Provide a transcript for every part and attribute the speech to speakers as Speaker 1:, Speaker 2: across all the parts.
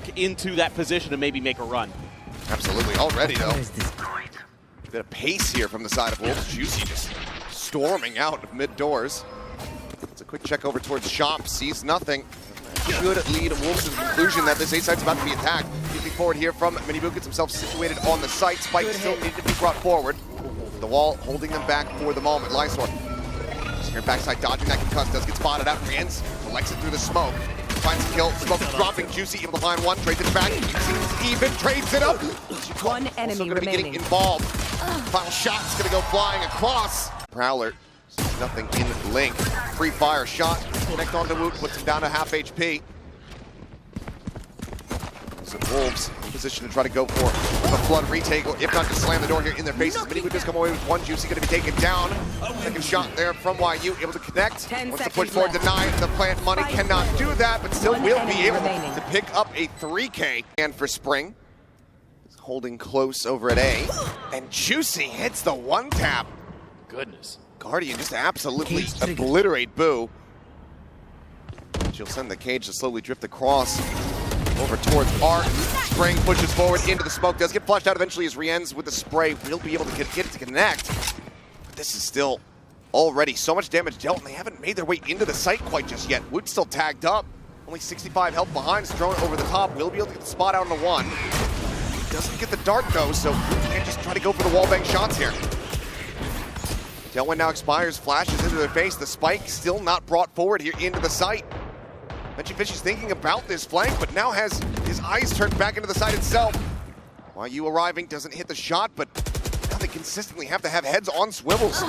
Speaker 1: walk into that position and maybe make a run.
Speaker 2: Absolutely. Already, though. A bit of pace here from the side of Wolves. Juicy just storming out of mid-doors. It's a quick check over towards Shop. Sees nothing. Should lead Wolves to the conclusion that this A side's about to be attacked. Moving forward here from Minibu, gets himself situated on the site. Spike still needed to be brought forward. The wall holding them back for the moment. Lysor here backside dodging that concuss. Does get spotted out. Rans collects it through the smoke. Finds a kill. Smoke is dropping. Juicy able to find one. Trades it back. Seems even. Trades it up.
Speaker 3: One enemy
Speaker 2: also going to be
Speaker 3: remaining.
Speaker 2: getting involved. Final shot's going to go flying across. Prowler. Nothing in Link. Free fire shot. Connect onto Woot. Puts him down to half HP. So Wolves in position to try to go for a flood retake, or if not, just slam the door here in their faces. Minibu does come away with one. Juicy going to be taken down. Second shot there from YU, able to connect. Wants to push forward, denied. The plant money cannot do that, but still will be able to pick up a 3K. And for Spring, holding close over at A. And Juicy hits the one tap.
Speaker 1: Goodness.
Speaker 2: Guardian just absolutely obliterate Boo. She'll send the cage to slowly drift across over towards Art. Spring pushes forward into the smoke. Does get flushed out eventually as Rienz with the spray will be able to get it to connect. But this is still already so much damage dealt, and they haven't made their way into the site quite just yet. Wood's still tagged up. Only 65 health behind. Is thrown over the top. Will be able to get the spot out on the one. Doesn't get the dart though, so can't just try to go for the wallbang shots here. Tailwind now expires, flashes into their face. The spike still not brought forward here into the site. Fish is thinking about this flank, but now has his eyes turned back into the site itself. YU arriving, doesn't hit the shot, but now they consistently have to have heads on swivels.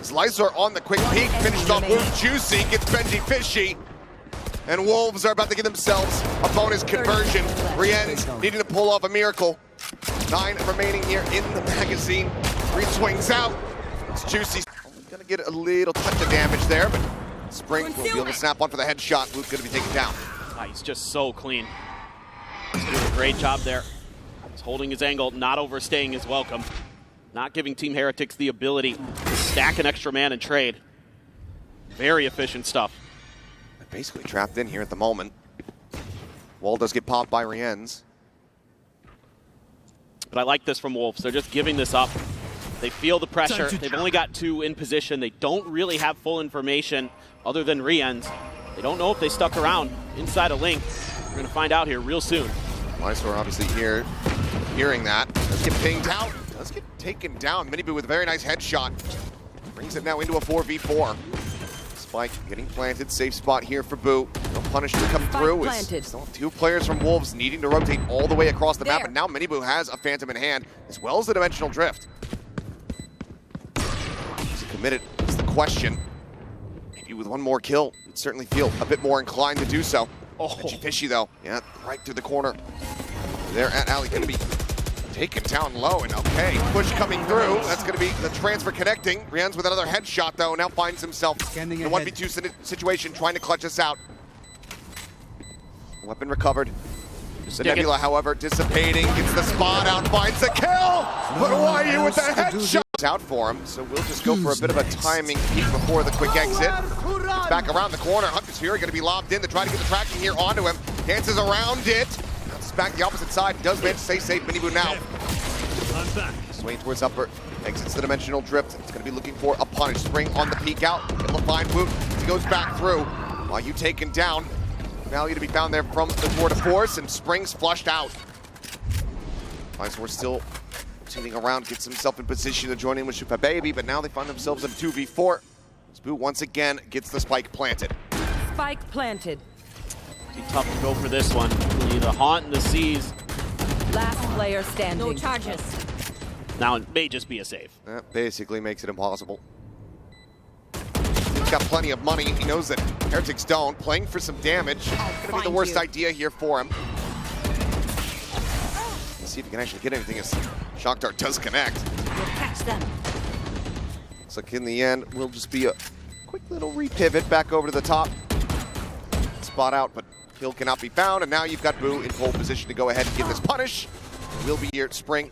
Speaker 2: Lysor on the quick peek, finishes off with Juicy, gets Benji Fishy. And Wolves are about to get themselves a bonus conversion. Rienz needing to pull off a miracle. 9 remaining here in the magazine. 3 swings out. It's Juicy. Gonna get a little touch of damage there, but Spring will be able to snap on for the headshot. Luke's going to be taken down.
Speaker 1: He's just so clean. He's doing a great job there. He's holding his angle, not overstaying his welcome. Not giving Team Heretics the ability to stack an extra man and trade. Very efficient stuff.
Speaker 2: They're basically trapped in here at the moment. Wall does get popped by Rienz.
Speaker 1: But I like this from Wolves. They're just giving this up. They feel the pressure. They've only got 2 in position. They don't really have full information other than Rienz. They don't know if they stuck around inside a link. We're going to find out here real soon.
Speaker 2: Lysor obviously here, hearing that. Does get pinged out. Does get taken down. Minibu with a very nice headshot. Brings it now into a 4v4. Spike getting planted. Safe spot here for Boo. No punish to come through. Still 2 players from Wolves needing to rotate all the way across the map. And now Minibu has a Phantom in hand, as well as the Dimensional Drift. Committed is the question. Maybe with one more kill, you'd certainly feel a bit more inclined to do so. Fishy though, yeah, right through the corner. There at Alley, going to be taken down low, and okay, push coming through. That's going to be the transfer connecting. Rienz with another headshot though, now finds himself in a 1v2 situation, trying to clutch us out. Weapon recovered. The Nebula, however, dissipating, gets the spot out, finds the kill! But YU with the headshot! Out for him, so we'll just go for a bit of a timing peek before the quick exit. It's back around the corner. Hunter's Fury going to be lobbed in to try to get the tracking here onto him. Dances around it. Bounces back the opposite side. Does manage to stay safe. Minibu now. Swaying towards upper. Exits the Dimensional Drift. It's going to be looking for a punish. Spring on the peek out. Able to find Woot. He goes back through. While you taken down. Value to be found there from the tour de force, and Spring's flushed out. We're still rotating around, gets himself in position to join in with Shupa Baby, but now they find themselves in 2v4. Boo once again gets the spike planted.
Speaker 3: Spike planted.
Speaker 1: Be tough to go for this one. You need a haunt in the seas.
Speaker 3: Last player standing.
Speaker 4: No charges.
Speaker 1: Now it may just be a save.
Speaker 2: That basically makes it impossible. He's got plenty of money. He knows that Heretics don't. Playing for some damage. Gonna be the worst idea here for him. Let's see if he can actually get anything as Shock Dart does connect.
Speaker 4: We'll catch them.
Speaker 2: Looks like in the end, will just be a quick little repivot back over to the top. Spot out, but kill cannot be found. And now you've got Boo in pole position to go ahead and get this punish. Will be here at Spring.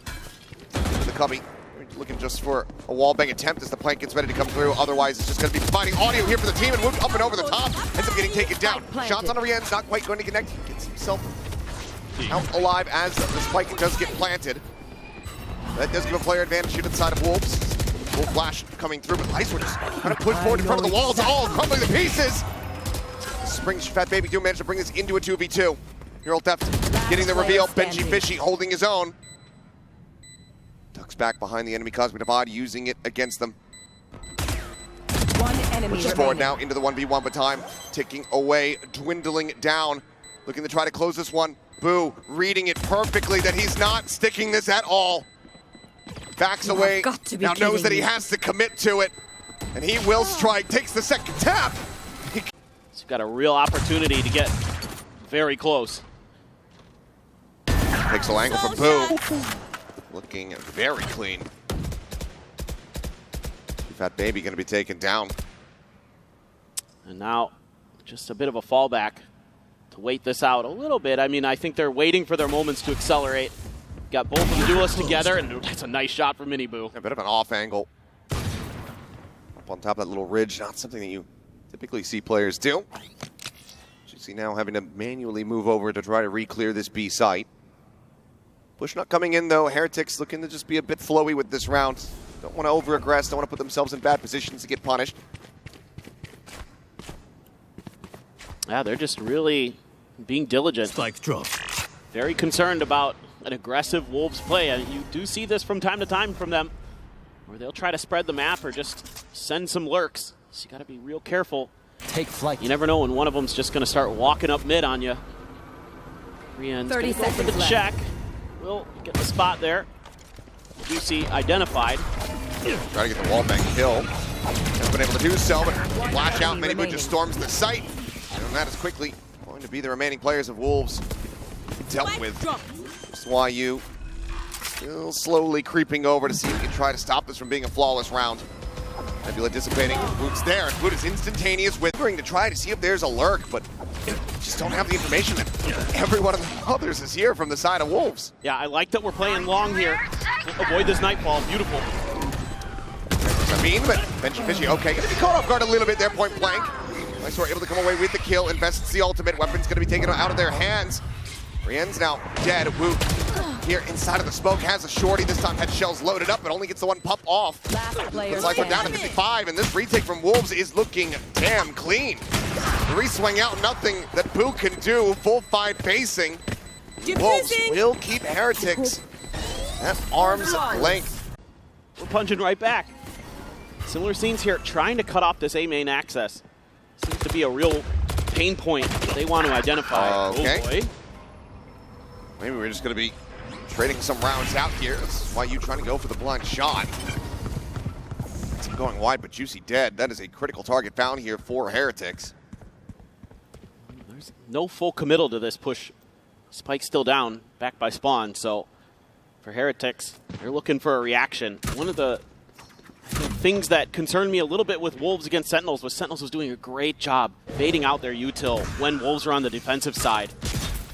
Speaker 2: The Cubby. Looking just for a wallbang attempt as the plank gets ready to come through. Otherwise, it's just going to be finding audio here for the team and moved up and over the top. Ends up getting taken down. Shots on Rienz, not quite going to connect. He gets himself out alive as the spike does get planted. That does give a player advantage here to the side of Wolves. Wolf Flash coming through, but Icewood just kind of pushed forward in front of the walls, all crumbling to pieces. Springs Fat Baby do manage to bring this into a 2v2. Hero Theft getting the reveal. Benji Fishy holding his own. Ducks back behind the enemy Cosmic Divide, using it against them.
Speaker 3: One enemy
Speaker 2: Pushes forward now into the 1v1, but time ticking away, dwindling down. Looking to try to close this one. Boo reading it perfectly that he's not sticking this at all. Backs away, now knows that he has to commit to it. And he will strike, takes the second tap.
Speaker 1: He's got a real opportunity to get very close.
Speaker 2: Pixel angle from Boo. Looking very clean. Fat Baby going to be taken down.
Speaker 1: And now just a bit of a fallback to wait this out a little bit. I mean, I think they're waiting for their moments to accelerate. Got both of the duelists together, and that's a nice shot from Mini-Boo.
Speaker 2: A bit of an off angle. Up on top of that little ridge, not something that you typically see players do. Juicy now having to manually move over to try to re-clear this B site. Push not coming in though. Heretics looking to just be a bit flowy with this round. Don't want to over-aggress, don't want to put themselves in bad positions to get punished.
Speaker 1: Yeah, they're just really being diligent.
Speaker 4: Spike drop.
Speaker 1: Very concerned about an aggressive Wolves play. And you do see this from time to time from them, where they'll try to spread the map or just send some lurks. So you got to be real careful.
Speaker 4: Take flight.
Speaker 1: You never know when one of them's just going to start walking up mid on you. Rian's
Speaker 3: 30
Speaker 1: going to go for the
Speaker 3: seconds
Speaker 1: check. Will get the spot there. Juicy identified.
Speaker 2: Trying to get the wall bang kill. Hasn't been able to do so, but flash out. Mini-Boo just storms the site. And that is quickly going to be the remaining players of Wolves dealt with. YU still slowly creeping over to see if he can try to stop this from being a flawless round. Nebula dissipating. Boot's there. Boot is instantaneous, withering to try to see if there's a lurk, but just don't have the information that every one of the others is here from the side of Wolves.
Speaker 1: Yeah, I like that we're playing long here. Avoid this nightfall. Beautiful.
Speaker 2: I mean, but Benji Fishy, okay, gonna be caught off guard a little bit there, point blank. Nice, we're able to come away with the kill. Invests the ultimate. Weapon's gonna be taken out of their hands. Rien's now dead. Woot here inside of the smoke has a shorty. This time had shells loaded up, but only gets the one pop off. Looks like we're down to 55, and this retake from Wolves is looking damn clean. The re-swing out, nothing that Boo can do. Full 5 pacing. Wolves will keep Heretics at arm's length.
Speaker 1: We're punching right back. Similar scenes here, trying to cut off this A main access. Seems to be a real pain point they want to identify.
Speaker 2: Okay.
Speaker 1: Oh boy.
Speaker 2: Maybe we're just going to be trading some rounds out here. That's why you trying to go for the blind shot. It's going wide, but Juicy dead. That is a critical target found here for Heretics.
Speaker 1: There's no full committal to this push. Spike's still down, back by spawn. So for Heretics, they're looking for a reaction. One of the things that concerned me a little bit with Wolves against Sentinels was Sentinels was doing a great job baiting out their util when Wolves were on the defensive side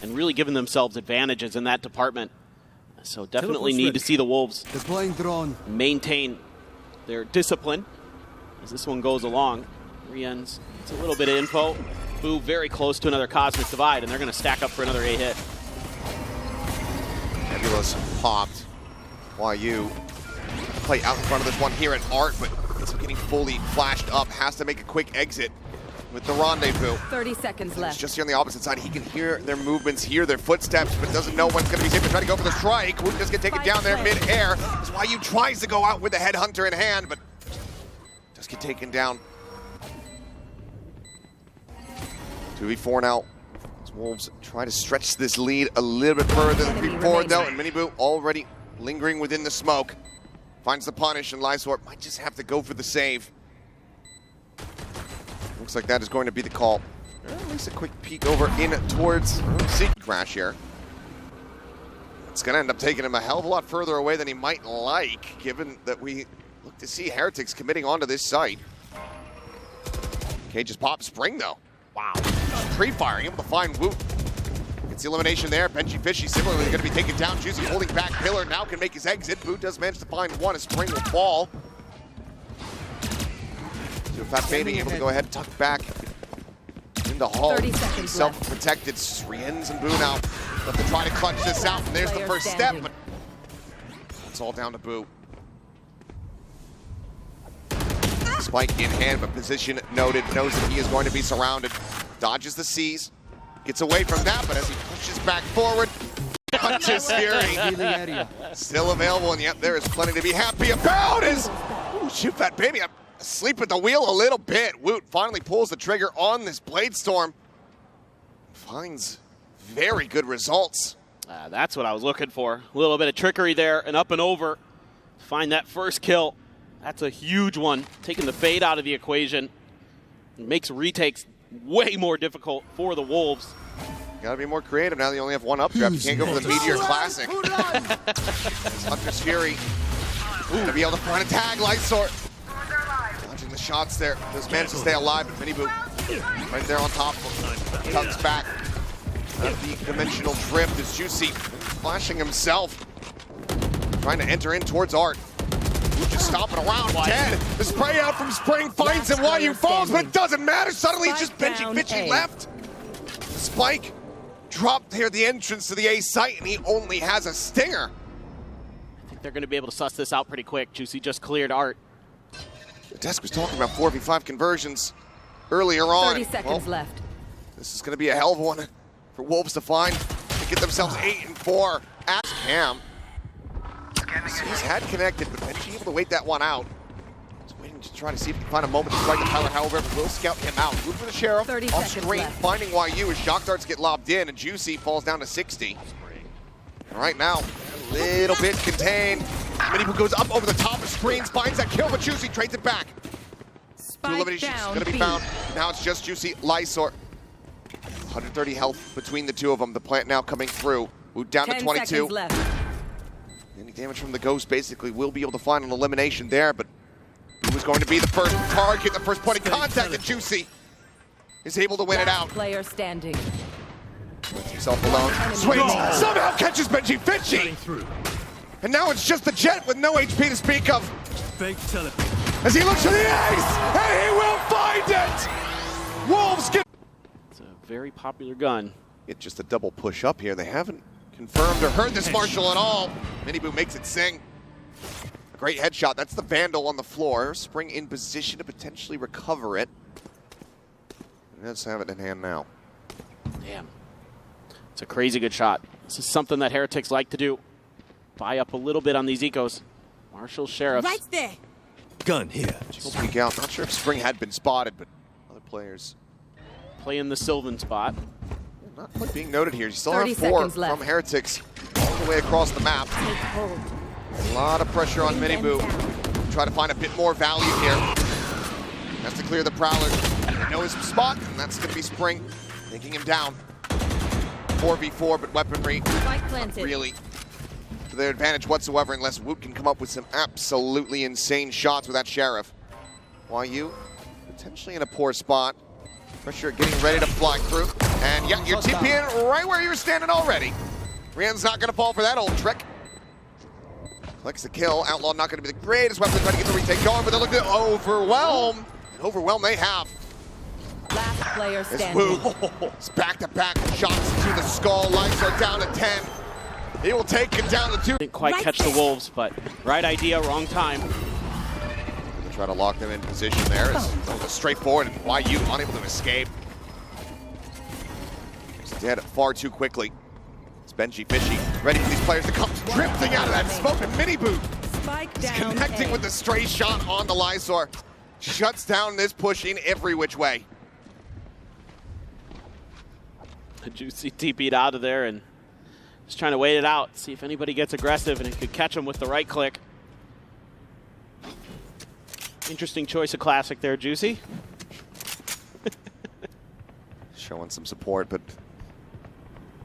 Speaker 1: and really giving themselves advantages in that department. So definitely need to see the Wolves maintain their discipline as this one goes along. Rien's gets a little bit of info. Boo very close to another Cosmic Divide, and they're going to stack up for another A hit.
Speaker 2: Nebulous popped. YU play out in front of this one here at Art, but it's getting fully flashed up. Has to make a quick exit with the rendezvous.
Speaker 3: 30 seconds left.
Speaker 2: He's just here on the opposite side. He can hear their movements, hear their footsteps, but doesn't know when's going to be safe to try to go for the strike. Would just get taken down there mid-air. That's why YU tries to go out with the headhunter in hand, but just get taken down. 2v4 now. As Wolves try to stretch this lead a little bit further than before, though, and Mini-Boo already lingering within the smoke. Finds the punish, and Lysort might just have to go for the save. Looks like that is going to be the call. Or at least a quick peek over in towards Seek Crash here. It's going to end up taking him a hell of a lot further away than he might like, given that we look to see Heretics committing onto this site. Cage just popped Spring, though. Wow. Pre-firing, able to find Woot. Gets the elimination there. Benji Fishy similarly going to be taken down. Juicy holding back Pillar now can make his exit. Boot does manage to find one as Spring will fall. So Fat Baby able to go ahead and tuck back in the hall.
Speaker 3: 30 seconds
Speaker 2: Self-protected. Sriens and Boo now. Have to try to clutch this out, and there's the first step, but it's all down to Boo. Spike in hand, but position noted, knows that he is going to be surrounded. Dodges the C's, gets away from that, but as he pushes back forward, punches Fury. Still available, and yet there is plenty to be happy about. Shoot that baby, I'm asleep at the wheel a little bit. Woot finally pulls the trigger on this Blade Storm. Finds very good results.
Speaker 1: That's what I was looking for. A little bit of trickery there, and up and over. Find that first kill. That's a huge one. Taking the fade out of the equation. It makes retakes way more difficult for the Wolves.
Speaker 2: Gotta be more creative now that you only have one updraft. You can't go for the Meteor Classic. Hunter's Fury. Gonna be able to find a tag, Lightsword. Dodging the shots there. Just managed to stay alive, but Mini Boo right there on top of him. Tucks back. The dimensional drift is Juicy flashing himself. Trying to enter in towards Art. Just stomping around, dead. The spray out from Spring finds him while you falls, but it doesn't matter. Suddenly it's just Benji Fitchy left. The Spike dropped here at the entrance to the A site, and he only has a stinger.
Speaker 1: I think they're going to be able to suss this out pretty quick. Juicy just cleared Art.
Speaker 2: The desk was talking about 4v5 conversions earlier on.
Speaker 3: 30 seconds left.
Speaker 2: This is going to be a hell of one for Wolves to find, to get themselves 8-4 at Cam. He's had connected, but Benji able to wait that one out. He's waiting to try to see if he can find a moment to strike the Tyler. However, will scout him out. Good for the Sheriff.
Speaker 3: 30
Speaker 2: off
Speaker 3: seconds
Speaker 2: screen,
Speaker 3: left.
Speaker 2: finding YU as shock darts get lobbed in, and Juicy falls down to 60. And right now, a little bit contained. Mini Boo goes up over the top of screens, finds that kill, but Juicy trades it back. Two eliminations going to be found. Now it's just Juicy, Lysor. 130 health between the two of them. The plant now coming through. Woot down to 22.
Speaker 3: 10 seconds left.
Speaker 2: Any damage from the Ghost basically will be able to find an elimination there, but who was going to be the first target, the first point of contact, and Juicy is able to win it out.
Speaker 3: Player standing.
Speaker 2: Puts himself alone. Swings, somehow catches Benji Fitchy. And now it's just the Jet with no HP to speak of.
Speaker 4: Fake teleport.
Speaker 2: As he looks for the ace, and he will find it! Wolves get...
Speaker 1: It's a very popular gun.
Speaker 2: It's just a double push up here. They haven't confirmed or heard this Marshall at all. Mini Boo makes it sing. Great headshot. That's the Vandal on the floor. Spring in position to potentially recover it. Let's have it in hand now.
Speaker 1: Damn. It's a crazy good shot. This is something that Heretics like to do. Buy up a little bit on these ecos. Marshall, Sheriff.
Speaker 3: Right there.
Speaker 4: Gun here.
Speaker 2: We'll peek out. Not sure if Spring had been spotted, but other players
Speaker 1: Playing the Sylvan spot.
Speaker 2: not quite being noted here. You still
Speaker 3: 30
Speaker 2: have 4
Speaker 3: seconds left.
Speaker 2: from Heretics all the way across the map. A lot of pressure on Mini Boo. Try to find a bit more value here. Has to clear the Prowler. They know his spot, and that's going to be Spring, taking him down. 4v4, but weaponry not really to their advantage whatsoever unless Woot can come up with some absolutely insane shots with that Sheriff. YU potentially in a poor spot. Pressure getting ready to fly through. And yeah, you're TPing right where you were standing already. Rian's not going to fall for that old trick. Collects the kill. Outlaw not going to be the greatest weapon trying to get the retake going, but they're looking to overwhelm. And overwhelm they have.
Speaker 3: Last player
Speaker 2: As
Speaker 3: standing.
Speaker 2: Wu, it's back-to-back shots to the skull. Lights are down to 10. He will take it down to 2.
Speaker 1: Didn't quite catch the Wolves, but right idea, wrong time.
Speaker 2: They try to lock them in position there. It's straightforward, and YU unable to escape. He's dead far too quickly. It's Benji Fishy, ready for these players to come drifting out of that smoke, and Mini Boo
Speaker 3: Spike
Speaker 2: is
Speaker 3: down.
Speaker 2: connecting with the stray shot on the Lysor. Shuts down this push in every which way.
Speaker 1: Juicy TP'd out of there and just trying to wait it out, see if anybody gets aggressive, and it could catch him with the right click. Interesting choice of classic there, Juicy.
Speaker 2: Showing some support, but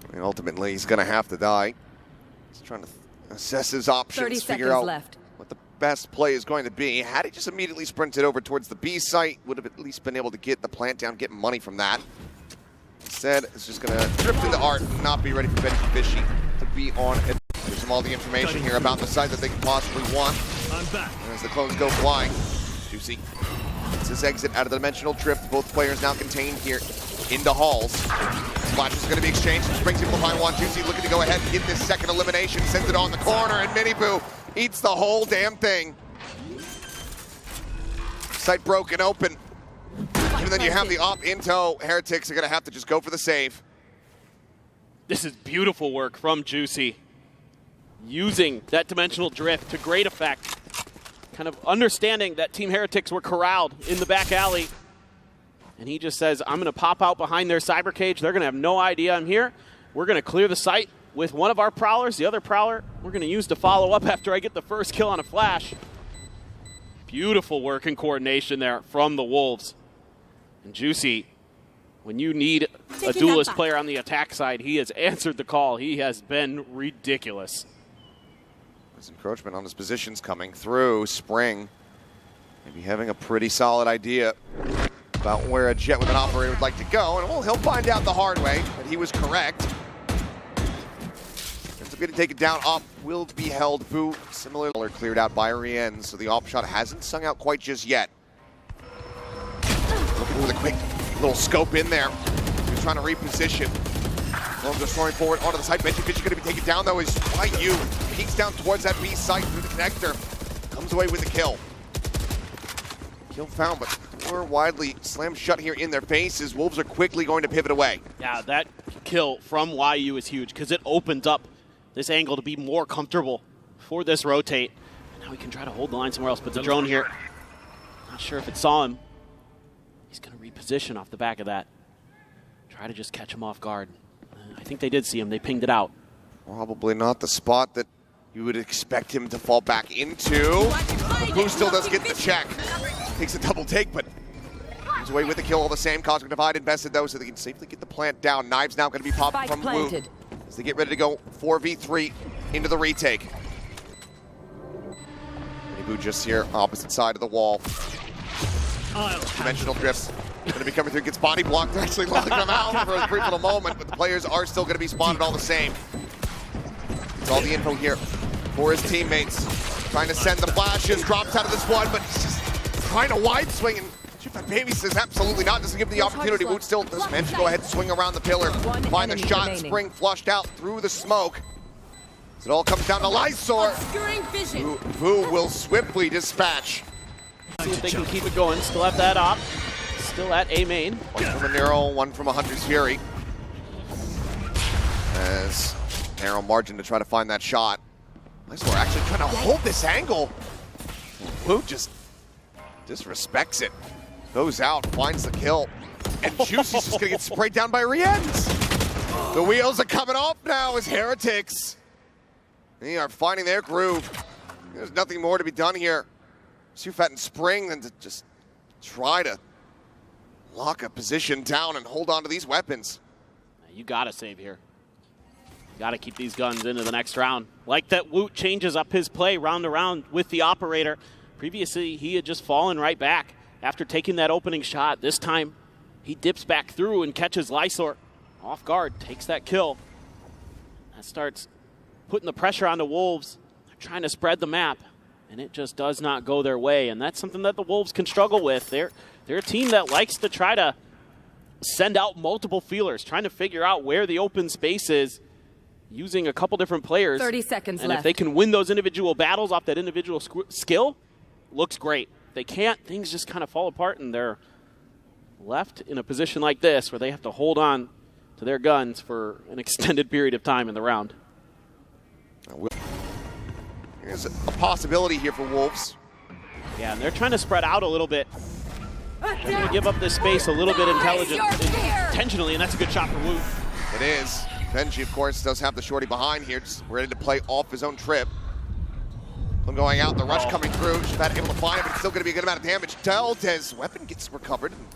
Speaker 2: I mean, ultimately he's going to have to die. He's trying to assess his
Speaker 3: 30
Speaker 2: options, figure
Speaker 3: seconds
Speaker 2: out
Speaker 3: left.
Speaker 2: what the best play is going to be. Had he just immediately sprinted over towards the B site, would have at least been able to get the plant down, get money from that. Instead, it's just going to drift into Art and not be ready for Benji Fishy to be on it. Gives them all the information here about the site that they could possibly want.
Speaker 4: I'm back.
Speaker 2: And as the clones go flying, Juicy gets his exit out of the dimensional drift. Both players now contained here. into Halls. Flash is going to be exchanged. Springs him behind one. Juicy looking to go ahead and get this second elimination. Sends it on the corner, and Miniboo eats the whole damn thing. Site broken open. And then you have the op in tow. Heretics are going to have to just go for the save.
Speaker 1: This is beautiful work from Juicy. Using that dimensional drift to great effect. Kind of understanding that Team Heretics were corralled in the back alley. And he just says, I'm going to pop out behind their cyber cage. They're going to have no idea I'm here. We're going to clear the site with one of our prowlers. The other prowler we're going to use to follow up after I get the first kill on a flash. Beautiful work and coordination there from the Wolves. And Juicy, when you need a duelist player on the attack side, he has answered the call. He has been ridiculous.
Speaker 2: There's encroachment on his positions coming through. Spring maybe having a pretty solid idea about where a jet with an operator would like to go, and well, he'll find out the hard way that he was correct. It's going to take it down. Op will be held. Boo, similar cleared out by Rien, so the op shot hasn't sung out quite just yet. Looking for the quick little scope in there. He's trying to reposition. Wolves are storming forward onto the site. Benji Fish is going to be taken down, though, is YU. Peeks down towards that B site through the connector. Comes away with the kill. Kill found, but door widely slammed shut here in their faces. Wolves are quickly going to pivot away.
Speaker 1: Yeah, that kill from YU is huge because it opens up this angle to be more comfortable for this rotate. And now we can try to hold the line somewhere else, but the drone here, not sure if it saw him. He's going to reposition off the back of that. Try to just catch him off guard. I think they did see him. They pinged it out.
Speaker 2: Probably not the spot that you would expect him to fall back into. Boo still does get the check. Takes a double take, but comes away with the kill all the same. Cosmic Divide invested, though, so they can safely get the plant down. Knives now going to be popped from Woot as they get ready to go 4v3 into the retake. Boo just here, opposite side of the wall. Dimensional drifts. Going to be coming through, gets body blocked. They're actually locking him out for a brief little moment, but the players are still going to be spotted all the same. It's all the info here for his teammates. Trying to send the flashes, drops out of this one, but he's just trying to wide swing, and shoot that baby says absolutely not. Doesn't give him the opportunity. Woot still does manage to go ahead and swing around the pillar. Find the shot, Spring flushed out through the smoke. So it all comes down to Lysor. Who will swiftly dispatch.
Speaker 1: See if they can keep it going. Still have that op. Still at A main.
Speaker 2: One from a Nero, one from a Hunter's Fury. As narrow margin to try to find that shot. Lysor actually trying to hold this angle. Woot just disrespects it. Goes out, finds the kill. And Juicy's just gonna get sprayed down by Riens. The wheels are coming off now as Heretics. They are finding their groove. There's nothing more to be done here. Sufat and Spring than to just try to lock a position down and hold on to these weapons.
Speaker 1: You gotta save here. You gotta keep these guns into the next round. Like that Woot changes up his play round to round with the operator. Previously, he had just fallen right back after taking that opening shot. This time, he dips back through and catches Lysor off guard, takes that kill. That starts putting the pressure on the Wolves. They're trying to spread the map, and it just does not go their way. And that's something that the Wolves can struggle with. They're a team that likes to try to send out multiple feelers, trying to figure out where the open space is, using a couple different players.
Speaker 3: 30 seconds
Speaker 1: and
Speaker 3: left.
Speaker 1: if they can win those individual battles off that individual skill, looks great. If they can't, things just kind of fall apart, and they're left in a position like this where they have to hold on to their guns for an extended period of time in the round.
Speaker 2: There's a possibility here for Wolves.
Speaker 1: Yeah, and they're trying to spread out a little bit. They're going to give up this space a little bit intentionally, and that's a good shot for Woot.
Speaker 2: It is. Benji, of course, does have the shorty behind here, just ready to play off his own trip. Him going out, the rush coming through. Shabbat able to find it, but it's still going to be a good amount of damage. Delta's weapon gets recovered, and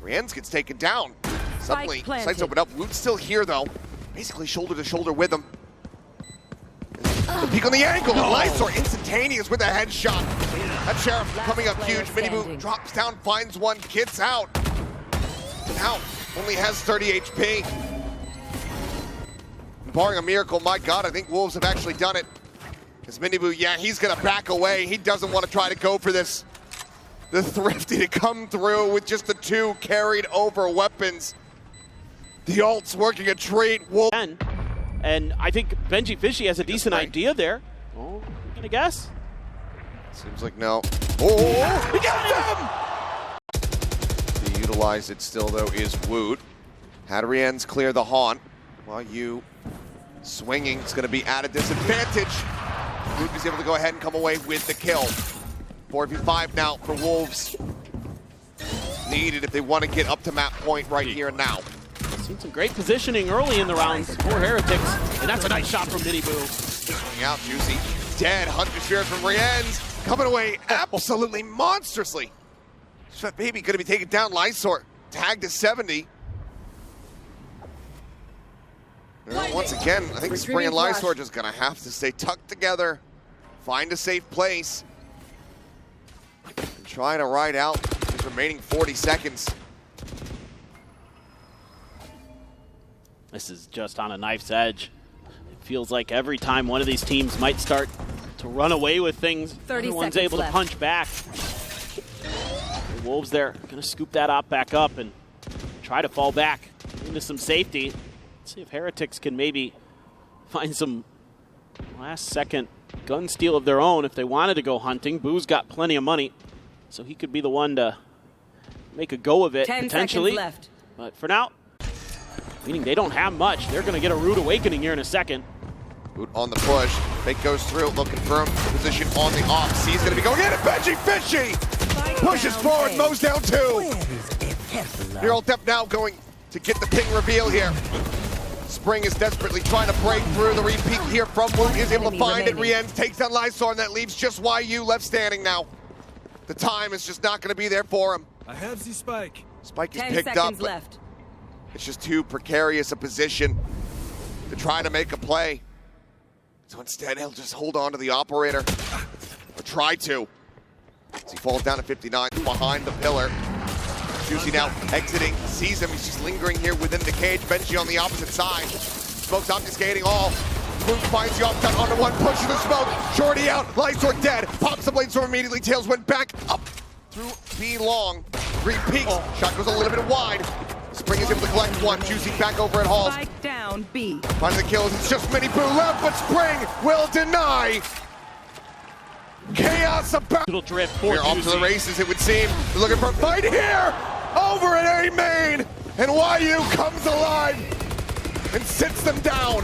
Speaker 2: Riens gets taken down. Suddenly, sights open up. Woot's still here, though. Basically shoulder to shoulder with him. The peek on the angle. Lysor instantaneous with a headshot. That Sheriff coming up huge. Miniboo drops down, finds one, gets out. Now only has 30 HP. Barring a miracle, my God, I think Wolves have actually done it. Because Miniboo, yeah, he's going to back away. He doesn't want to try to go for this. The Thrifty to come through with just the two carried over weapons. The ult's working a treat. Wolves.
Speaker 1: And I think Benji Fishy has a decent idea there. Oh, you gonna guess?
Speaker 2: Seems like no. Oh, he got them! To utilize it still, though, is Woot. Hadrian's clear the haunt. While you swinging, it's going to be at a disadvantage. Woot is able to go ahead and come away with the kill. 4v5 now for Wolves. Needed if they want to get up to map point right here and now.
Speaker 1: Seen some great positioning early in the rounds for Heretics, and that's a nice shot from Mini Boo.
Speaker 2: Swing out, Juicy. Dead. Hunter Spears from Rienz. Coming away absolutely monstrously. That baby going to be taken down. Lysor tagged to 70. Once again, I think Spring and Lysor are just going to have to stay tucked together, find a safe place, and try to ride out these remaining 40 seconds.
Speaker 1: This is just on a knife's edge. It feels like every time one of these teams might start to run away with things,
Speaker 3: 30
Speaker 1: one's
Speaker 3: seconds
Speaker 1: able
Speaker 3: left.
Speaker 1: to punch back. The Wolves there going to scoop that op back up and try to fall back into some safety. Let's see if Heretics can maybe find some last-second gun steal of their own if they wanted to go hunting. Boo's got plenty of money, so he could be the one to make a go of it
Speaker 3: 10
Speaker 1: potentially.
Speaker 3: seconds left.
Speaker 1: But for now, meaning they don't have much. They're going to get a rude awakening here in a second.
Speaker 2: Boot on the push. Fake goes through. They'll confirm the position on the off. C's going to be going in. And Benji Fishy pushes forward. Mows down two. Neural Depth now going to get the ping reveal here. Spring is desperately trying to break through. The repeat here from Woot is able to find it. Rienz takes down Lysor, and that leaves just YU left standing now. The time is just not going to be there for him.
Speaker 4: I have the spike.
Speaker 2: Spike is
Speaker 3: 10
Speaker 2: picked up.
Speaker 3: seconds
Speaker 2: But
Speaker 3: left.
Speaker 2: it's just too precarious a position to try to make a play. So instead, he'll just hold on to the operator, or try to. As he falls down to 59 behind the pillar. Juicy now exiting, sees him. He's just lingering here within the cage. Benji on the opposite side. Smoke's obfuscating all. Boom finds the off down onto one, pushes the smoke. Shorty out, Lysor dead. Pops the Bladestorm immediately. Tails went back up through B long. Three peaks. Shot goes a little bit wide. Spring is able to collect one. Juicy back over at Halls.
Speaker 3: Spike down B.
Speaker 2: Finding the kills. It's just Mini Boo left, but Spring will deny. Chaos about.
Speaker 1: Little drift for
Speaker 2: We're off to the
Speaker 1: Juicy.
Speaker 2: races, it would seem. They're looking for a fight here. Over at A main. And YU comes alive and sits them down.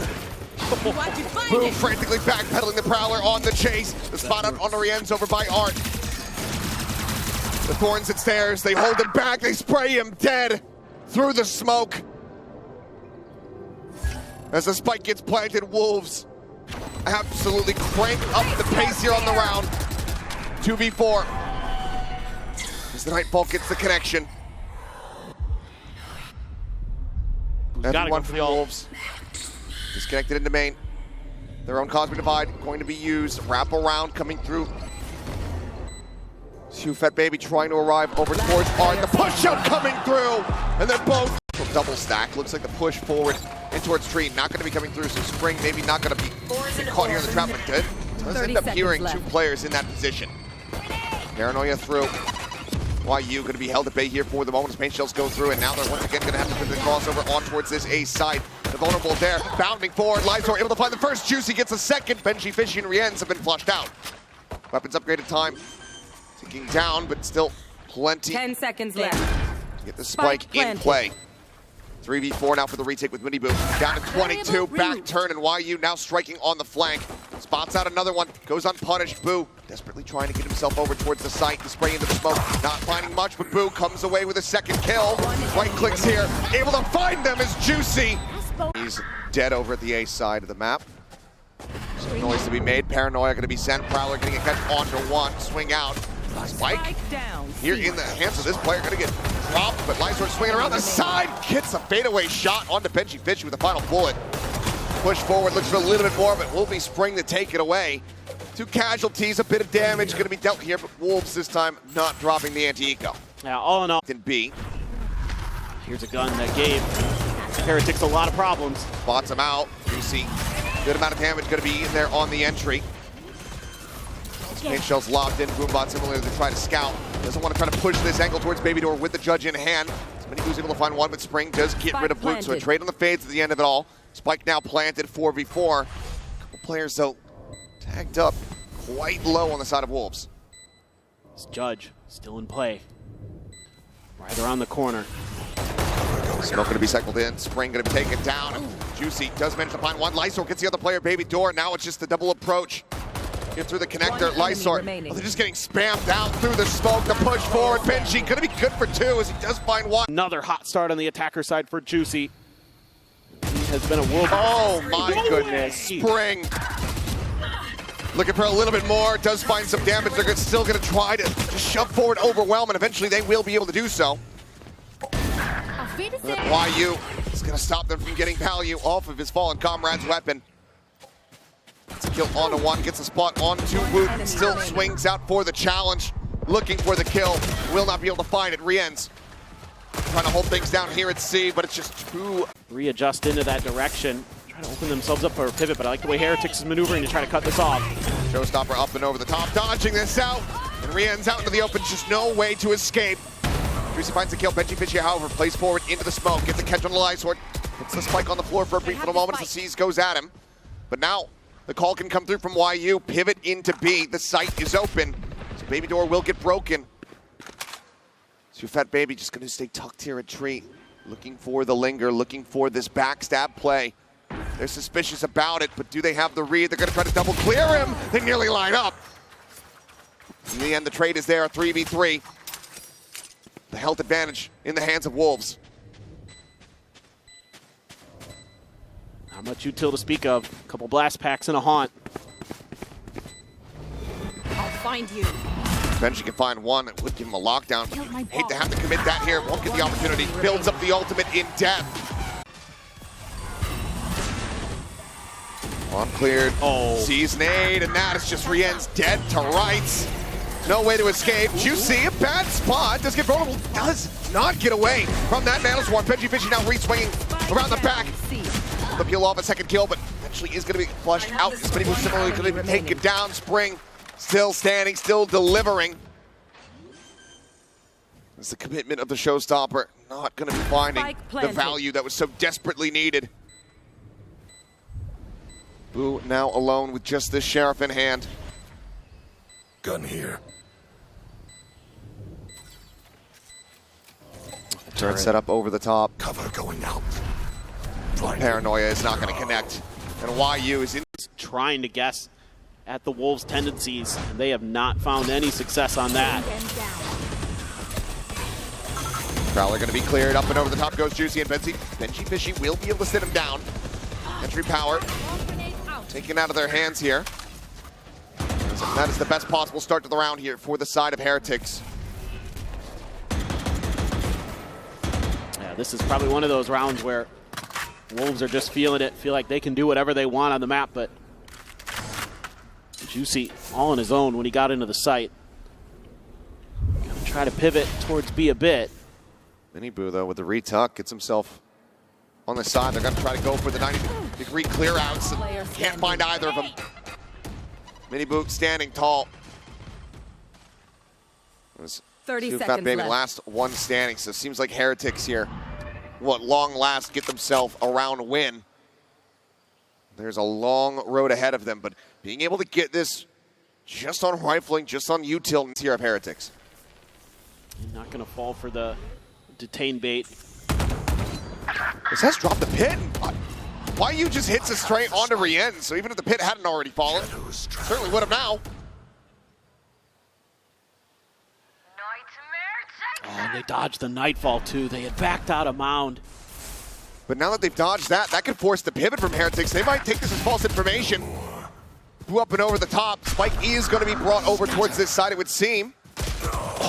Speaker 2: Boo frantically backpedaling the Prowler on the chase. The spot out on the Rienz over by Art. The Thorns and Stairs, they hold him back. They spray him dead through the smoke. As the spike gets planted, Wolves absolutely crank up the pace here on the round. 2v4. As the Nightfall gets the connection. Everyone for the Wolves. Disconnected into main. Their own Cosmic Divide going to be used. Wrap around coming through. Fat Baby trying to arrive over towards Art. The push out coming through. And they're both double stack. Looks like the push forward in towards Tree. Not going to be coming through. So Spring maybe not going to be caught here in the trap. But good. Does end up hearing two players in that position. Paranoia through. YU going to be held at bay here for the moment as paint shells go through, and now they're once again going to have to put the crossover on towards this A side. The vulnerable there, bounding forward. Lysor able to find the first. Juicy gets a second. Benji Fishy and Rienz have been flushed out. Weapons upgraded time. Ticking down, but still plenty
Speaker 3: 10 seconds left.
Speaker 2: to get the spike in play. 3v4 now for the retake with Mini Boo. Down to 22, back turn, and YU now striking on the flank. Spots out another one, goes unpunished. Boo desperately trying to get himself over towards the site to spray into the smoke. Not finding much, but Boo comes away with a second kill. Right clicks here, able to find them is Juicy. He's dead over at the A side of the map. Some noise to be made. Paranoia going to be sent. Prowler getting a catch onto one. Swing out. Spike
Speaker 3: down.
Speaker 2: here in the hands of this player, going to get dropped, but Lysor swinging around the side, gets a fadeaway shot onto Benji Fishy with the final bullet. Push forward, looks for a little bit more, but will be Spring to take it away. Two casualties, a bit of damage going to be dealt here, but Wolves this time not dropping the anti-eco.
Speaker 1: Yeah, all in all,
Speaker 2: In B,
Speaker 1: here's a gun that gave Heretics a lot of problems.
Speaker 2: spots him out. Juicy, good amount of damage going to be in there on the entry. Paint shells locked in. Boombot similarly to try to scout. Doesn't want to try to push this angle towards Baby Door with the judge in hand. Minibu's able to find one, but Spring does get rid of Boot, so a trade on the fades at the end of it all. Spike now planted, 4v4. Couple players, though, tagged up quite low on the side of Wolves.
Speaker 1: It's Judge still in play. Right around the corner.
Speaker 2: Smoke going to be cycled in. Spring going to be taken down. Juicy does manage to find one. Lysor gets the other player, Baby Door. Now it's just the double approach. Get through the connector. Lysor, they're just getting spammed out through the smoke. The push forward. Benji going to be good for two as he does find one.
Speaker 1: Another hot start on the attacker side for Juicy. He has been a world.
Speaker 2: Oh my goodness. Spring looking for a little bit more. Does find some damage. They're still going to try to shove forward, overwhelm, and eventually they will be able to do so. YU is going to stop them from getting value off of his fallen comrade's weapon. It's a kill onto one, gets a spot onto Woot, still swings out for the challenge, looking for the kill, will not be able to find it. Rien's trying to hold things down here at C, but it's just too...
Speaker 1: Readjust into that direction, trying to open themselves up for a pivot, but I like the way Heretics is maneuvering to try to cut this off.
Speaker 2: Showstopper up and over the top, dodging this out, and Rien's out into the open, just no way to escape. Juicy finds the kill. Benji Fishy, however, plays forward into the smoke. Gets a catch on the Lysor. Gets the spike on the floor for a brief little moment as the C's goes at him. But now the call can come through from YU. Pivot into B. The site is open. So Baby Door will get broken. So Fat Baby just going to stay tucked here at tree. Looking for the linger. Looking for this backstab play. They're suspicious about it, but do they have the read? They're going to try to double clear him. They nearly line up. In the end, the trade is there. 3v3. The health advantage in the hands of Wolves.
Speaker 1: Not much util to speak of. A couple blast packs and a haunt.
Speaker 3: I'll find you.
Speaker 2: Benji can find one. It would give him a lockdown. Hate to have to commit that here. Won't get the opportunity. Builds up the ultimate in death. One cleared.
Speaker 1: Oh.
Speaker 2: Sees nade, and that is just Rien's dead to rights. No way to escape. Juicy, a bad spot. Does get vulnerable. Does not get away from that Nanoswarm. Benji Fishy now re-swinging around the back. The peel off a second kill, but eventually is going to be flushed out. Minibu similarly going to take it down. Spring still standing, still delivering. It's the commitment of the showstopper. Not going to be finding the value that was so desperately needed. Boo now alone with just this sheriff in hand.
Speaker 4: Gun here.
Speaker 2: Turret set up over the top.
Speaker 4: Cover going out.
Speaker 2: Paranoia is not going to connect. And YU is in.
Speaker 1: Trying to guess at the Wolves' tendencies, and they have not found any success on that.
Speaker 2: Prowler going to be cleared. Up and over the top goes Juicy, and Benji Fishy will be able to sit him down. Entry power taken out of their hands here. So that is the best possible start to the round here for the side of Heretics.
Speaker 1: Yeah, this is probably one of those rounds where Wolves are just feeling it, feel like they can do whatever they want on the map, but Juicy all on his own when he got into the site. Gonna try to pivot towards B a bit.
Speaker 2: Minibu, though, with the retuck, gets himself on the side. They're going to try to go for the 90-degree clear outs. Can't find either of them. Minibu standing tall.
Speaker 3: 30
Speaker 2: Fat
Speaker 3: seconds
Speaker 2: Baby
Speaker 3: left.
Speaker 2: last one standing, so it seems like Heretics here will at long last get themselves a round win. There's a long road ahead of them, but being able to get this just on rifling, just on util here of Heretics.
Speaker 1: Not going to fall for the detain bait.
Speaker 2: This has dropped the pit. YU just hits it straight onto Rien, so even if the pit hadn't already fallen, certainly would have now.
Speaker 1: Oh, and they dodged the Nightfall too. They had backed out a mound.
Speaker 2: But now that they've dodged that, that could force the pivot from Heretics. They might take this as false information. Blew up and over the top. Spike is going to be brought over towards this side, it would seem.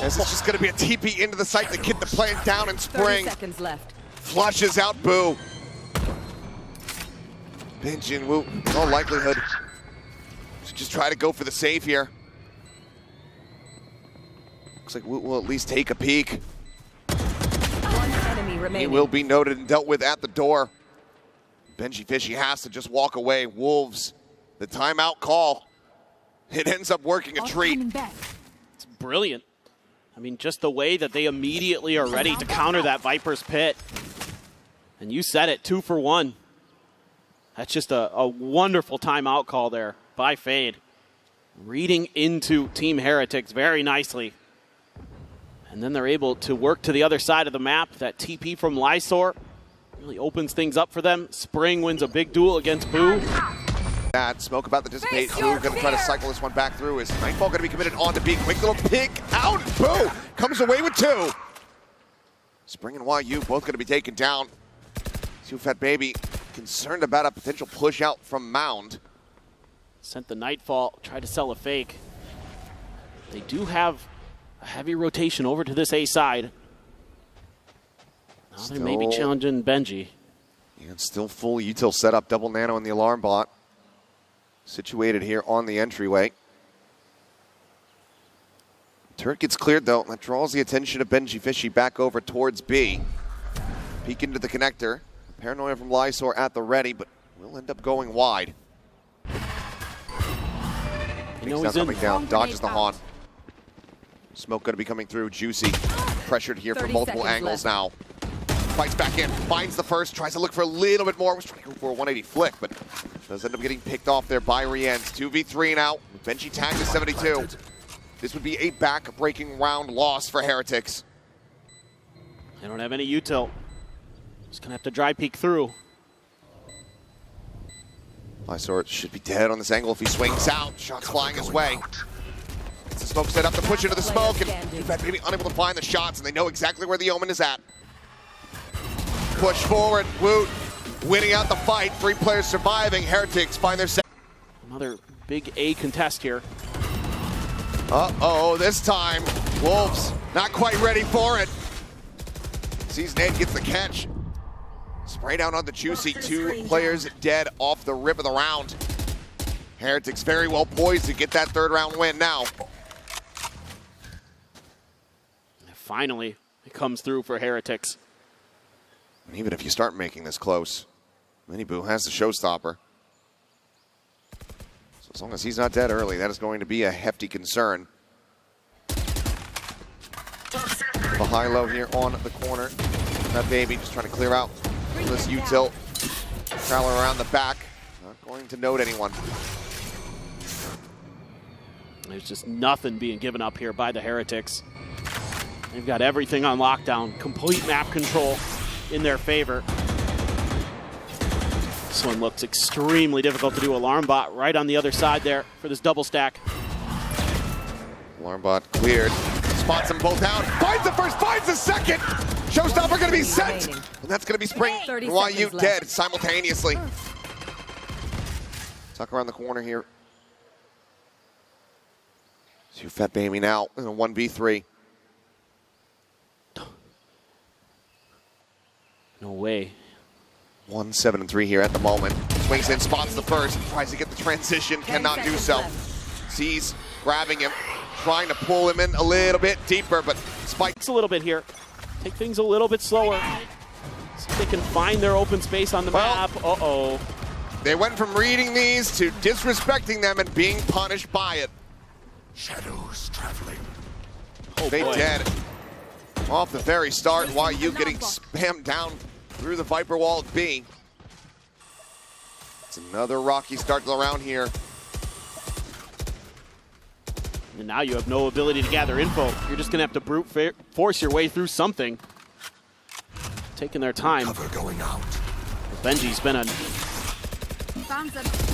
Speaker 2: As it's just going to be a TP into the site to get the plant down, and Spring
Speaker 3: 30 seconds left.
Speaker 2: flushes out Boo. Benji and Woo, in all likelihood, should just try to go for the save here. Looks like Woo will at least take a peek.
Speaker 3: One enemy remaining.
Speaker 2: He will be noted and dealt with at the door. Benji Fishy has to just walk away. Wolves, the timeout call. It ends up working a treat.
Speaker 1: It's brilliant. I mean, just the way that they immediately are ready to counter that Viper's Pit. And you said it, 2 for 1. That's just a wonderful timeout call there by Fade. Reading into Team Heretics very nicely. And then they're able to work to the other side of the map. That TP from Lysor really opens things up for them. Spring wins a big duel against Boo.
Speaker 2: Bad smoke about to dissipate. Boo going to try to cycle this one back through. Is Nightfall going to be committed on to B? Quick little pick out. Boo comes away with 2. Spring and YU both going to be taken down. Fat Baby concerned about a potential push out from Mound.
Speaker 1: Sent the Nightfall, tried to sell a fake. They do have a heavy rotation over to this A side. Now they may be challenging Benji.
Speaker 2: And still full util setup, double nano in the alarm bot. Situated here on the entryway. Turret gets cleared though. That draws the attention of Benji Fishy back over towards B. Peek into the connector. Paranoia from Lysor at the ready, but will end up going wide. He's coming down, dodges the Haunt. Smoke going to be coming through. Juicy pressured here from multiple angles now. Fights back in, finds the first, tries to look for a little bit more. Was trying to go for a 180 flick, but does end up getting picked off there by Rienz. 2v3 now. Benji tagged to 72. This would be a back-breaking round loss for Heretics.
Speaker 1: They don't have any util. Just gonna have to dry peek through.
Speaker 2: Lysor should be dead on this angle if he swings out. Shots flying his way. It's the smoke set up to push into the smoke, and maybe unable to find the shots, and they know exactly where the Omen is at. Push forward, Woot winning out the fight. 3 players surviving. Heretics find their second.
Speaker 1: Another big A contest here.
Speaker 2: Uh-oh, this time, Wolves not quite ready for it. Sees Nate gets the catch. Spray down on the Juicy. 2 players dead off the rip of the round. Heretics very well poised to get that 3rd round win now.
Speaker 1: Finally, it comes through for Heretics.
Speaker 2: And even if you start making this close, Miniboo has the showstopper. So as long as he's not dead early, that is going to be a hefty concern. The high-low here on the corner. That Baby just trying to clear out this util. Prowler around the back. Not going to note anyone.
Speaker 1: There's just nothing being given up here by the Heretics. They've got everything on lockdown. Complete map control in their favor. This one looks extremely difficult to do. Alarm bot right on the other side there for this double stack.
Speaker 2: Alarm bot cleared. Spots them both out. Finds the first, finds the second. Showstopper going to be sent. And that's going to be Spring and YU dead simultaneously. Tuck around the corner here. So Fat Baby now in a 1v3.
Speaker 1: No way.
Speaker 2: 1-7-3 here at the moment. Swings in, spots the first, tries to get the transition, cannot do so. Sees, grabbing him, trying to pull him in a little bit deeper, but spikes
Speaker 1: a little bit here. Take things a little bit slower. See if they can find their open space on the map. Uh-oh.
Speaker 2: They went from reading these to disrespecting them and being punished by it.
Speaker 4: Shadows traveling.
Speaker 1: Oh,
Speaker 2: they
Speaker 1: boy.
Speaker 2: dead. Off the very start, YU getting spammed down through the Viper wall at B. It's another rocky start to the round here.
Speaker 1: And now you have no ability to gather info. You're just going to have to brute force your way through something. Taking their time.
Speaker 4: Cover going out.
Speaker 1: Benji's been a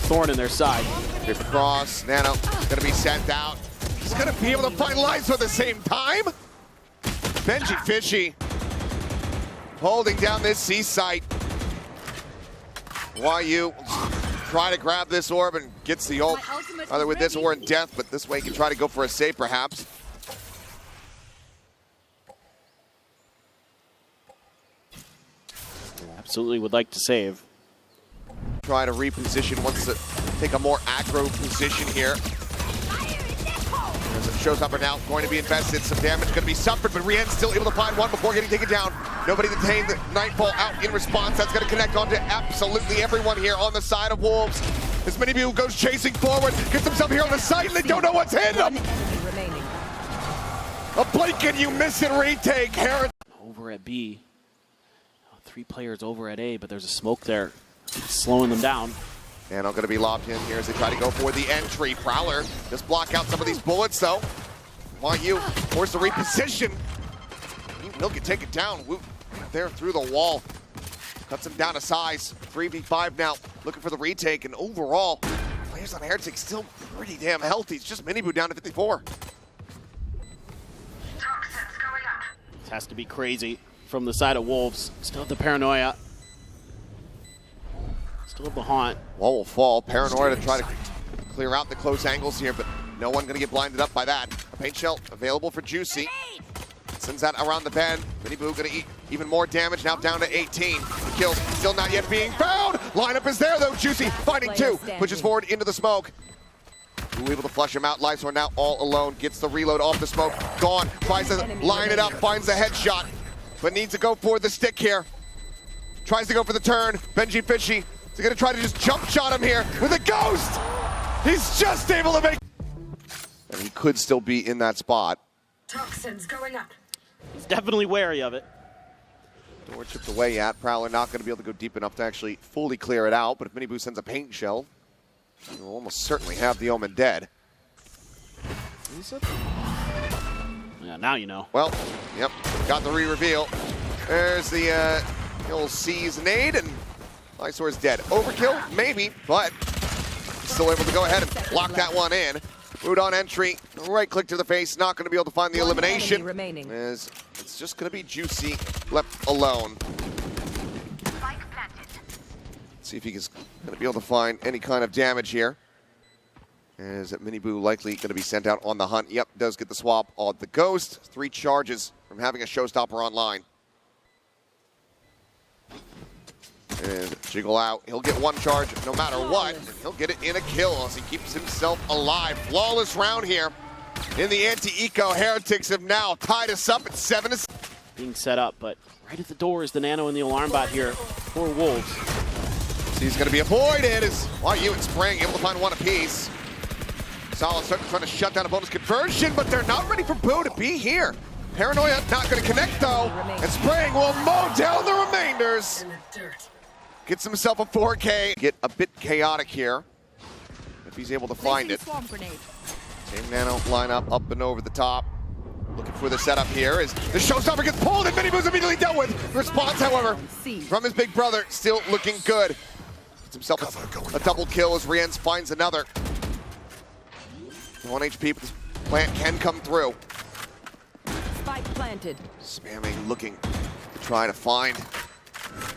Speaker 1: thorn in their side.
Speaker 2: Rip across, Nano gonna be sent out. He's gonna be able to find Lysor at the same time. Benji Fishy holding down this C site. YU try to grab this orb and gets the ult, either with this or in death, but this way he can try to go for a save perhaps.
Speaker 1: Absolutely would like to save.
Speaker 2: Try to reposition, wants to take a more aggro position here. As it shows up and now going to be invested, some damage going to be suffered, but Rien's still able to find one before getting taken down. Nobody detained, the Nightfall out in response. That's going to connect onto absolutely everyone here on the side of Wolves. As Miniboo goes chasing forward, gets himself here on the site, and they don't know what's hitting him. A blink and you miss it retake. Heretics
Speaker 1: over at B. 3 players over at A, but there's a smoke there slowing them down.
Speaker 2: And I'm going to be lobbed in here as they try to go for the entry. Prowler just block out some of these bullets, though. YU forced to reposition. He'll get taken down. Whoop, there through the wall. Cuts him down to size. 3v5 now, looking for the retake. And overall, players on Heretics still pretty damn healthy. It's just Miniboo down to 54.
Speaker 1: This has to be crazy from the side of Wolves. Still have the paranoia. Still have the haunt.
Speaker 2: Wall will fall. Paranoia to try to clear out the close angles here, but no one going to get blinded up by that. A paint shell available for Juicy. Sends that around the bend. Miniboo going to eat even more damage, now down to 18. The kills still not yet being found. Lineup is there though. Juicy fighting 2. Pushes forward into the smoke. Who able to flush him out. Lysor now all alone. Gets the reload off the smoke. Gone. Tries to line it up. Finds the headshot. But needs to go for the stick here. Tries to go for the turn. Benji Fishy. He's going to try to just jump shot him here with a ghost. He's just able to make. And he could still be in that spot.
Speaker 3: Toxins going up.
Speaker 1: He's definitely wary of it.
Speaker 2: Door chipped away at. Prowler not going to be able to go deep enough to actually fully clear it out. But if Miniboo sends a paint shell, he'll almost certainly have the Omen dead.
Speaker 1: Yeah, now you know.
Speaker 2: Well, yep, got the re-reveal. There's the old C's nade, and Lysor's dead. Overkill? Maybe, but still able to go ahead and block that one in. Boot on entry, right click to the face, not going to be able to find the elimination. As it's just going to be Juicy left alone. See if he is going to be able to find any kind of damage here. Is that Miniboo likely going to be sent out on the hunt? Yep, does get the swap on the Ghost. 3 charges from having a showstopper online. And jiggle out. He'll get 1 charge no matter what. And he'll get it in a kill as he keeps himself alive. Flawless round here in the anti-eco. Heretics have now tied us up at 7.
Speaker 1: Being set up, but right at the door is the Nano and the alarm bot here for Wolves.
Speaker 2: He's going to be avoided as YU and Spring able to find 1 apiece. Solid start trying to shut down a bonus conversion, but they're not ready for Boo to be here. Paranoia not going to connect though, and Spring will mow down the remainders. Gets himself a 4K. Get a bit chaotic here if he's able to find it. Same Nano lineup up and over the top. Looking for the setup here as the showstopper gets pulled and Miniboo's immediately dealt with. Response, however, from his big brother, still looking good. Gets himself a double kill as Rienz finds another. 1 HP, but this plant can come through.
Speaker 3: Spike planted.
Speaker 2: Spamming, looking to try to find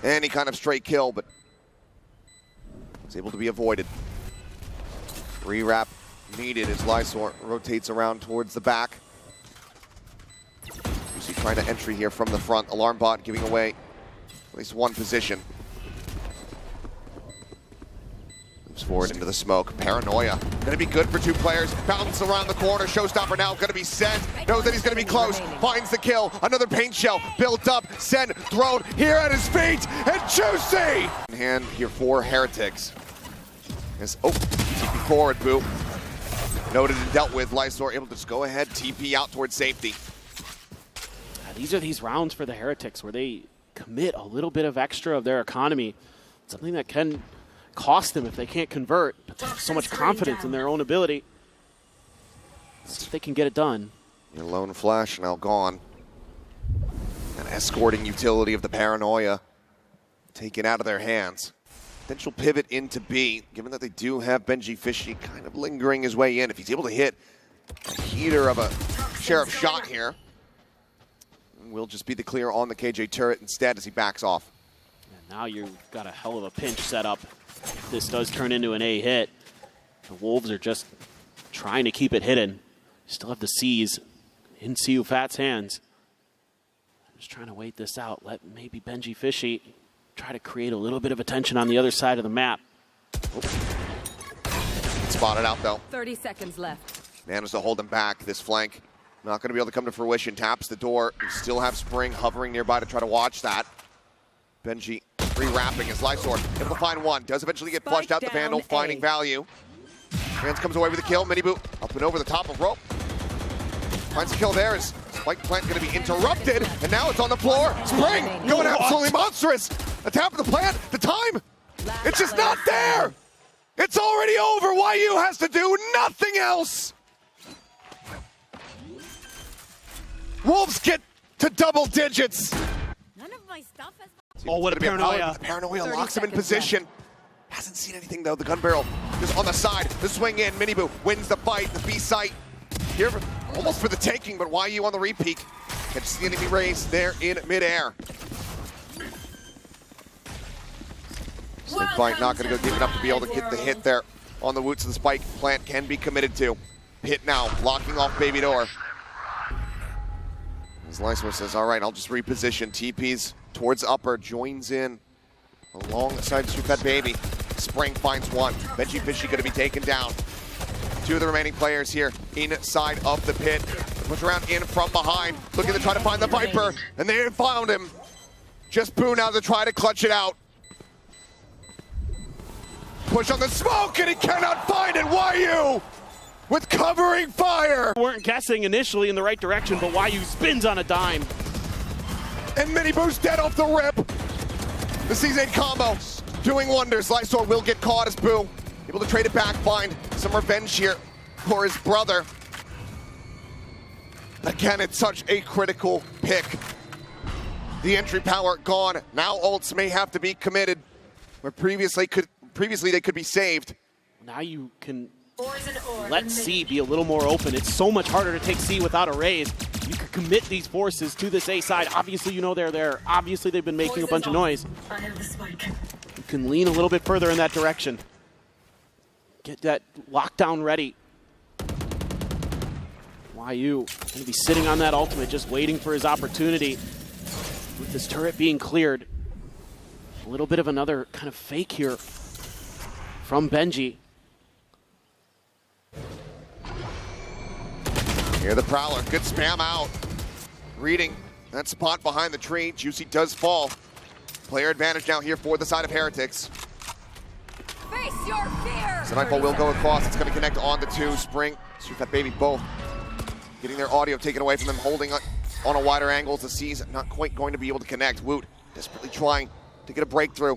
Speaker 2: any kind of straight kill, but it's able to be avoided. Rewrap needed as Lysor rotates around towards the back. You see trying to entry here from the front. Alarm bot giving away at least 1 position. Moves forward into the smoke. Paranoia. Gonna be good for 2 players. Bounce around the corner. Showstopper now gonna be sent. Knows that he's gonna be close. Finds the kill. Another paint shell. Built up. Sent. Thrown. Here at his feet. And Juicy! In hand here for Heretics. Yes. Oh, TP forward, Boo. Noted and dealt with. Lysor able to just go ahead. TP out towards safety.
Speaker 1: These are these rounds for the Heretics where they commit a little bit of extra of their economy. Something that can cost them if they can't convert, but they have so much confidence in their own ability. See if they can get it done.
Speaker 2: Your lone flash now gone. An escorting utility of the Paranoia taken out of their hands. Potential pivot into B, given that they do have Benji Fishy kind of lingering his way in. If he's able to hit a heater of a Sheriff shot here, will just be the clear on the KJ turret instead as he backs off.
Speaker 1: And now you've got a hell of a pinch set up. If this does turn into an A hit, the Wolves are just trying to keep it hidden. Still have the C's in CU Fat's hands. Just trying to wait this out. Let maybe Benji Fishy try to create a little bit of attention on the other side of the map.
Speaker 2: Spotted out though.
Speaker 3: 30 seconds left.
Speaker 2: Manages to hold him back. This flank not going to be able to come to fruition. Taps the door. We still have Spring hovering nearby to try to watch that. Benji re-wrapping his Lysor. Able to find 1. Does eventually get flushed out. The Vandal finding value. Rans comes away with a kill. Miniboo up and over the top of rope. Finds a kill there as Spike plant going to be interrupted, and now it's on the floor. Spring going absolutely monstrous. A tap of the plant, the time, it's just not there. It's already over. YU has to do nothing else. Wolves get to double digits.
Speaker 5: None of my stuff has.
Speaker 1: Oh, what a paranoia.
Speaker 2: The paranoia locks him in position. Hasn't seen anything though. The gun barrel is on the side. The swing in. Miniboo wins the fight. The B site here, almost for the taking, but YU on the repeat. Catches the enemy raise there in midair. Slick fight not going to go deep enough to be able to get the hit there on the Woots, and the spike plant can be committed to. Hit now, locking off Baby Door. As Lysor says, all right, I'll just reposition. TP's towards upper, joins in alongside Stupid Baby. Spring finds one. Benji Fishy going to be taken down. Two of the remaining players here inside of the pit. Push around in from behind, looking to try to find the Viper, and they found him. Just Boo now to try to clutch it out. Push on the smoke, and he cannot find it. YU with covering fire.
Speaker 1: Weren't guessing initially in the right direction, but YU spins on a dime.
Speaker 2: And Miniboo's dead off the rip. The C8 combo doing wonders. Lysor will get caught as Boo able to trade it back, find some revenge here for his brother. Again, it's such a critical pick. The entry power gone. Now ults may have to be committed, where previously they could be saved.
Speaker 1: Now you can let C be a little more open. It's so much harder to take C without a raise. You can commit these forces to this A side. Obviously, you know they're there. Obviously, they've been making a bunch of noise. You can lean a little bit further in that direction. Get that lockdown ready. YU going to be sitting on that ultimate, just waiting for his opportunity. With this turret being cleared. A little bit of another kind of fake here from Benji.
Speaker 2: Here the Prowler, good spam out. Reading that spot behind the tree. Juicy does fall. Player advantage now here for the side of Heretics.
Speaker 5: Face your fear.
Speaker 2: So Nightfall will go across. It's going to connect on the two. Spring, Stupid Baby both getting their audio taken away from them, holding on a wider angle. The C's not quite going to be able to connect. Woot desperately trying to get a breakthrough.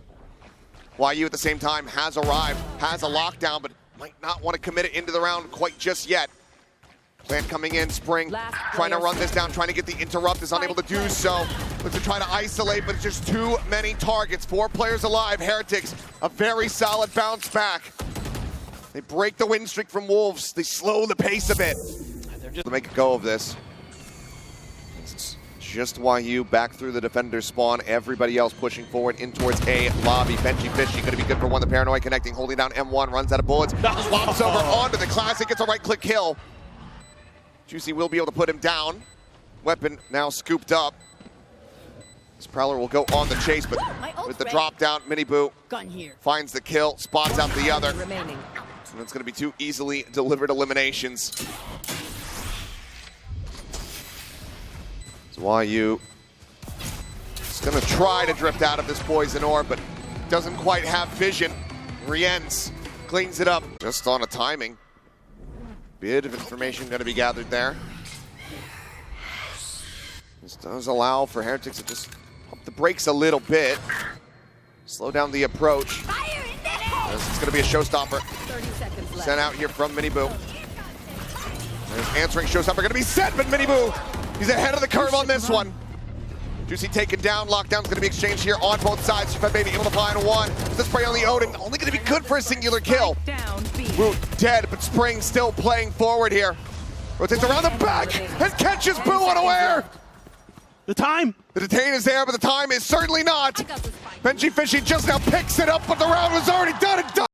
Speaker 2: YU at the same time has arrived, has a lockdown, but might not want to commit it into the round quite just yet. Plant coming in, Spring trying to run this down, trying to get the interrupt, is unable to do so. Looks to try to isolate, but it's just too many targets. 4 players alive. Heretics, a very solid bounce back. They break the win streak from Wolves. They slow the pace a bit. They're just to make a go of this. It's just YU back through the defender spawn. Everybody else pushing forward in towards A lobby. Benji Fishy going to be good for one. The Paranoid connecting, holding down M1, runs out of bullets. Swaps over onto the Classic. It's a right-click kill. Juicy will be able to put him down. Weapon now scooped up. This Prowler will go on the chase, but with the drop down, Miniboo finds the kill, spots out the other.
Speaker 3: Remaining.
Speaker 2: And it's going to be 2 easily delivered eliminations. So YU is going to try to drift out of this poison orb, but doesn't quite have vision. Rienz cleans it up just on a timing. Bit of information going to be gathered there. This does allow for Heretics to just pump the brakes a little bit. Slow down the approach. This is going to be a showstopper.
Speaker 3: 30 seconds left.
Speaker 2: Sent out here from Miniboo. There's answering showstopper going to be set, but Miniboo, he's ahead of the curve on this one. Juicy taken down. Lockdown's going to be exchanged here on both sides. Stupid Baby able to find one. The spray on the Odin, only going to be good for a singular kill. Woot dead, but Spring still playing forward here. Rotates around the back and catches Boo unaware.
Speaker 1: The time.
Speaker 2: The detain is there, but the time is certainly not. Benji Fishy just now picks it up, but the round was already done and done.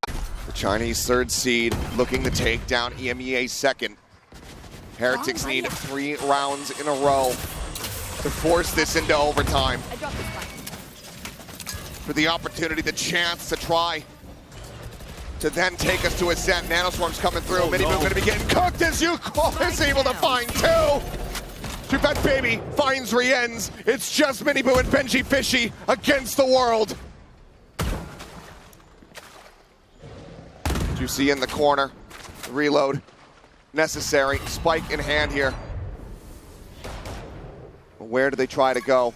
Speaker 2: The Chinese third seed looking to take down EMEA second. Heretics need 3 rounds in a row to force this into overtime. For the opportunity, the chance to try to then take us to Ascent. Nanoswarm's coming through. Miniboo going to be getting cooked as Yuko is able to find 2. Stupid Baby finds Rienz. It's just Miniboo and Benji Fishy against the world. Juicy in the corner. Reload necessary. Spike in hand here. Where do they try to go?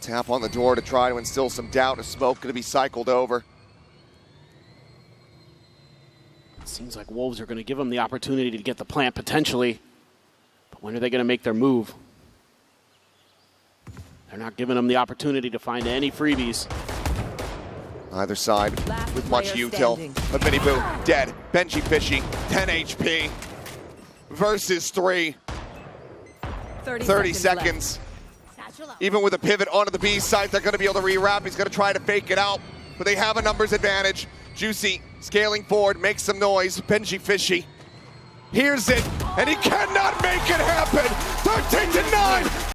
Speaker 2: Tap on the door to try to instill some doubt. Is smoke going to be cycled over?
Speaker 1: Seems like Wolves are going to give them the opportunity to get the plant potentially. But when are they going to make their move? They're not giving them the opportunity to find any freebies.
Speaker 2: Either side
Speaker 3: Last
Speaker 2: with much
Speaker 3: player
Speaker 2: util.
Speaker 3: standing.
Speaker 2: But Mini Boo dead. Benji Fishy, 10 HP versus 3. 30 seconds.
Speaker 5: Satchel up.
Speaker 2: Even with a pivot onto the B side, they're going to be able to rewrap. He's going to try to fake it out, but they have a numbers advantage. Juicy scaling forward, makes some noise. Benji Fishy hears it, and he cannot make it happen. 13-9.